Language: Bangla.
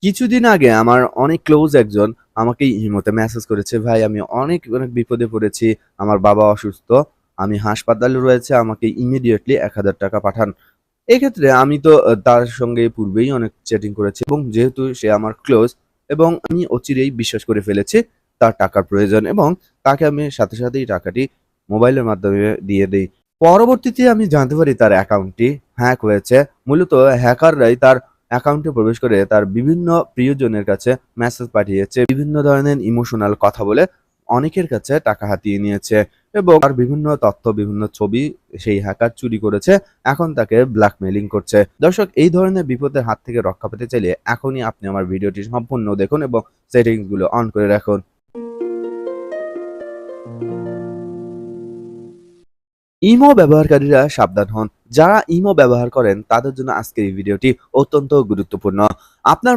কিছুদিন আগে আমার অনেক ক্লোজ একজন আমাকে ইমোতে মেসেজ করেছে, "ভাই আমি অনেক, অনেক বিপদে পড়েছি। আমার বাবা অসুস্থ। আমি হাসপাতালে রয়েছে। আমাকে ইমিডিয়েটলি ৳১,০০০ পাঠান।" এক্ষেত্রে আমি তো তার সঙ্গে পূর্বেই অনেক চ্যাটিং করেছি এবং যেহেতু সে আমার ক্লোজ এবং আমি অচিরেই বিশ্বাস করে ফেলেছি তার টাকার প্রয়োজন এবং তাকে আমি সাথে, সাথেই টাকাটি মোবাইলের মাধ্যমে দিয়ে দেই। পরবর্তীতে আমি জানতে পারি তার অ্যাকাউন্টটি হ্যাক হয়েছে। মূলত হ্যাকাররাই তার অ্যাকাউন্টে প্রবেশ করে তার বিভিন্ন প্রিয়জনের কাছে মেসেজ পাঠিয়েছে। বিভিন্ন ধরনের ইমোশনাল কথা বলে অনেকের কাছে টাকা হাতিয়ে নিয়েছে এবং তার বিভিন্ন তথ্য, বিভিন্ন ছবি সেই হ্যাকার চুরি করেছে। এখন তাকে ব্ল্যাকমেইলিং করছে। দর্শক, এই ধরনের বিপদের হাত থেকে রক্ষা পেতে চাইলে এখনই আপনি আমার ভিডিওটি সম্পূর্ণ দেখুন এবং সেটিংস গুলো অন করে রাখুন। ইমো ব্যবহারকারীরা সাবধান হন। যারা ইমো ব্যবহার করেন তাদের জন্য আজকের এই ভিডিওটি অত্যন্ত গুরুত্বপূর্ণ। আপনার